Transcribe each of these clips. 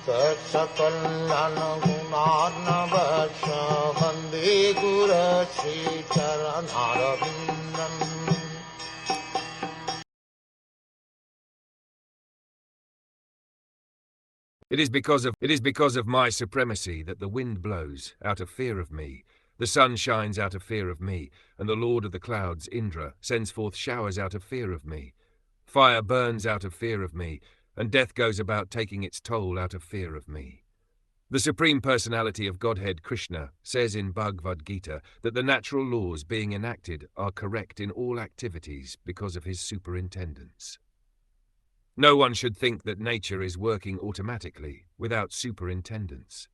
Saksakallan gunarnavasya Vande Guru Sri Charanarabindam. It is because of my supremacy that the wind blows out of fear of me, the sun shines out of fear of me, and the Lord of the clouds, Indra, sends forth showers out of fear of me. Fire burns out of fear of me, and death goes about taking its toll out of fear of me. The Supreme Personality of Godhead, Krishna, says in Bhagavad Gita that the natural laws being enacted are correct in all activities because of his superintendence. No one should think that nature is working automatically, without superintendence.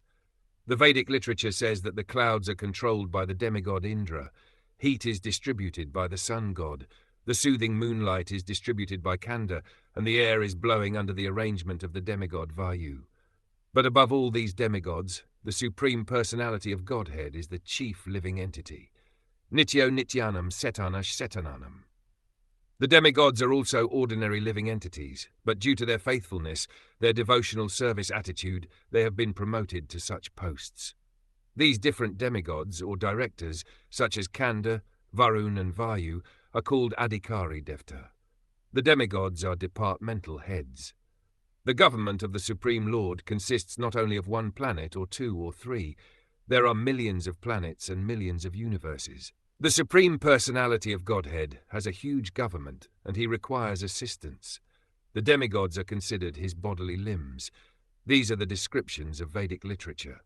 The Vedic literature says that the clouds are controlled by the demigod Indra, heat is distributed by the sun god, the soothing moonlight is distributed by Canto, and the air is blowing under the arrangement of the demigod Vayu. But above all these demigods, the Supreme Personality of Godhead is the chief living entity. Nityo Nityanam Setanash Setananam. The demigods are also ordinary living entities, but due to their faithfulness, their devotional service attitude, they have been promoted to such posts. These different demigods, or directors, such as Canto, Varun and Vayu, are called Adhikari Devta. The demigods are departmental heads. The government of the Supreme Lord consists not only of one planet or two or three. There are millions of planets and millions of universes. The Supreme Personality of Godhead has a huge government, and he requires assistance. The demigods are considered his bodily limbs. These are the descriptions of Vedic literature.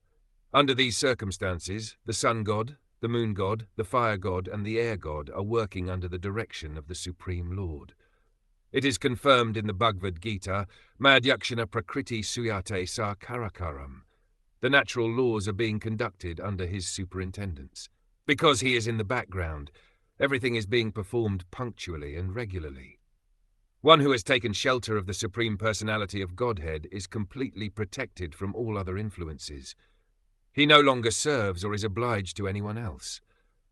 Under these circumstances, the sun god, the moon god, the fire god, and the air god are working under the direction of the Supreme Lord. It is confirmed in the Bhagavad Gita, Madhyakshana Prakriti Suyate Sa Karakaram. The natural laws are being conducted under his superintendence. Because he is in the background, everything is being performed punctually and regularly. One who has taken shelter of the Supreme Personality of Godhead is completely protected from all other influences. He no longer serves or is obliged to anyone else.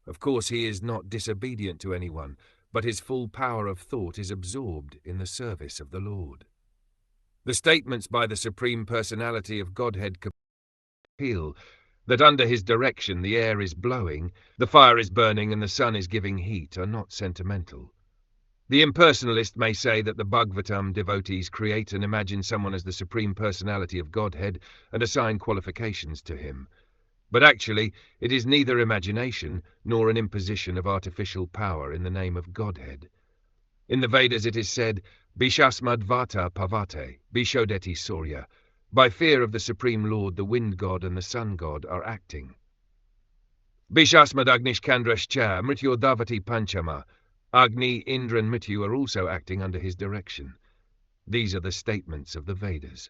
Of course, he is not disobedient to anyone, but his full power of thought is absorbed in the service of the Lord. The statements by the Supreme Personality of Godhead appeal that under his direction the air is blowing, the fire is burning, and the sun is giving heat are not sentimental. The impersonalist may say that the Bhagavatam devotees create and imagine someone as the Supreme Personality of Godhead and assign qualifications to him. But actually, it is neither imagination nor an imposition of artificial power in the name of Godhead. In the Vedas it is said, Bishasmad Vata Pavate, Bishodeti Surya. By fear of the Supreme Lord, the wind god and the sun god are acting. Bishasmad Agnishkandrascha Mrityo Davati Panchama. Agni, Indra and Mrityu are also acting under his direction. These are the statements of the Vedas.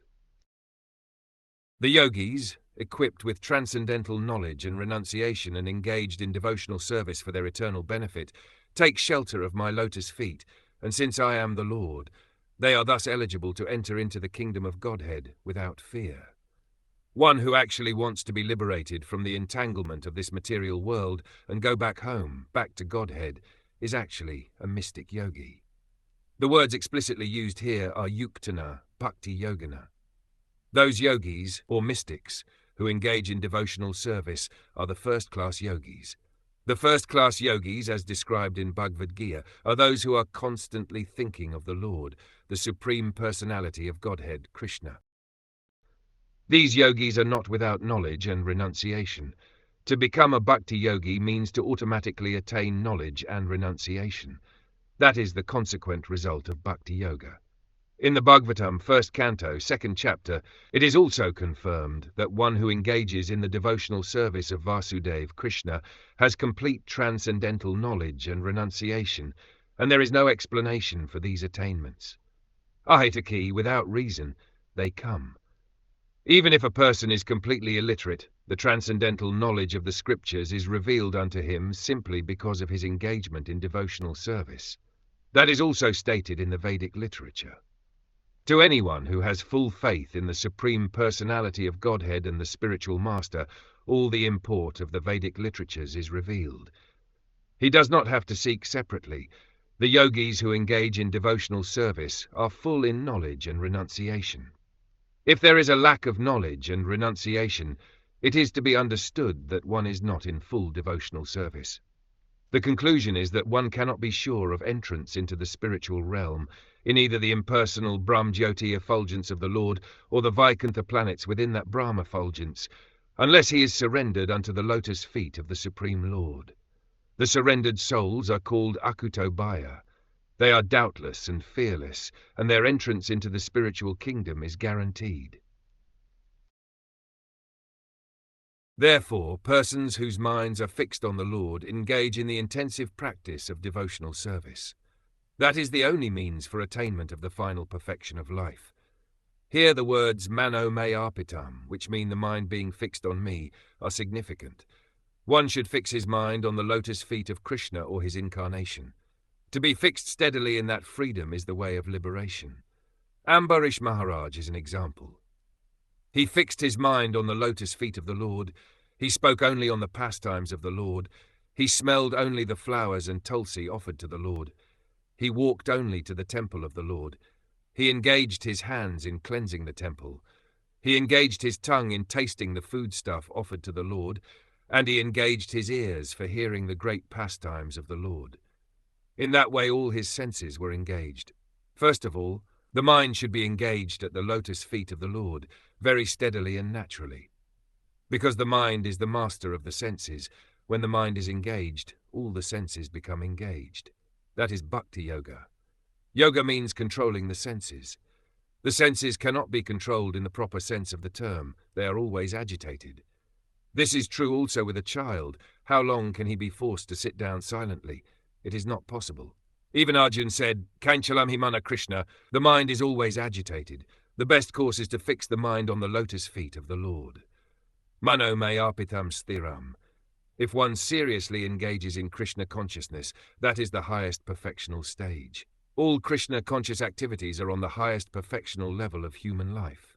The yogis, equipped with transcendental knowledge and renunciation and engaged in devotional service for their eternal benefit, take shelter of my lotus feet, and since I am the Lord, they are thus eligible to enter into the kingdom of Godhead without fear. One who actually wants to be liberated from the entanglement of this material world and go back home, back to Godhead, is actually a mystic yogi. The words explicitly used here are yuktana, bhakti yogana. Those yogis, or mystics, who engage in devotional service are the first-class yogis. The first-class yogis, as described in Bhagavad Gita, are those who are constantly thinking of the Lord, the Supreme Personality of Godhead, Krishna. These yogis are not without knowledge and renunciation. To become a bhakti yogi means to automatically attain knowledge and renunciation. That is the consequent result of bhakti yoga. In the Bhagavatam, 1st Canto, 2nd chapter, it is also confirmed that one who engages in the devotional service of Vasudeva Krishna has complete transcendental knowledge and renunciation, and there is no explanation for these attainments. Ahitaki, without reason, they come. Even if a person is completely illiterate, the transcendental knowledge of the scriptures is revealed unto him simply because of his engagement in devotional service. That is also stated in the Vedic literature. To anyone who has full faith in the Supreme Personality of Godhead and the Spiritual Master, all the import of the Vedic literatures is revealed. He does not have to seek separately. The yogis who engage in devotional service are full in knowledge and renunciation. If there is a lack of knowledge and renunciation, it is to be understood that one is not in full devotional service. The conclusion is that one cannot be sure of entrance into the spiritual realm in either the impersonal Brahmjyoti effulgence of the Lord or the Vaikuntha planets within that Brahma effulgence, unless he is surrendered unto the lotus feet of the Supreme Lord. The surrendered souls are called Akutobhaya. They are doubtless and fearless, and their entrance into the spiritual kingdom is guaranteed. Therefore, persons whose minds are fixed on the Lord engage in the intensive practice of devotional service. That is the only means for attainment of the final perfection of life. Here the words mano me arpitam, which mean the mind being fixed on me, are significant. One should fix his mind on the lotus feet of Krishna or his incarnation. To be fixed steadily in that freedom is the way of liberation. Ambarish Maharaj is an example. He fixed his mind on the lotus feet of the Lord. He spoke only on the pastimes of the Lord. He smelled only the flowers and tulsi offered to the Lord. He walked only to the temple of the Lord. He engaged his hands in cleansing the temple. He engaged his tongue in tasting the foodstuff offered to the Lord, and he engaged his ears for hearing the great pastimes of the Lord. In that way all his senses were engaged. First of all, the mind should be engaged at the lotus feet of the Lord, very steadily and naturally. Because the mind is the master of the senses, when the mind is engaged, all the senses become engaged. That is bhakti yoga. Yoga means controlling the senses. The senses cannot be controlled in the proper sense of the term. They are always agitated. This is true also with a child. How long can he be forced to sit down silently? It is not possible. Even Arjun said, Kanchalam himana Krishna, the mind is always agitated. The best course is to fix the mind on the lotus feet of the Lord. Mano me arpitam sthiram. If one seriously engages in Krishna consciousness, that is the highest perfectional stage. All Krishna conscious activities are on the highest perfectional level of human life.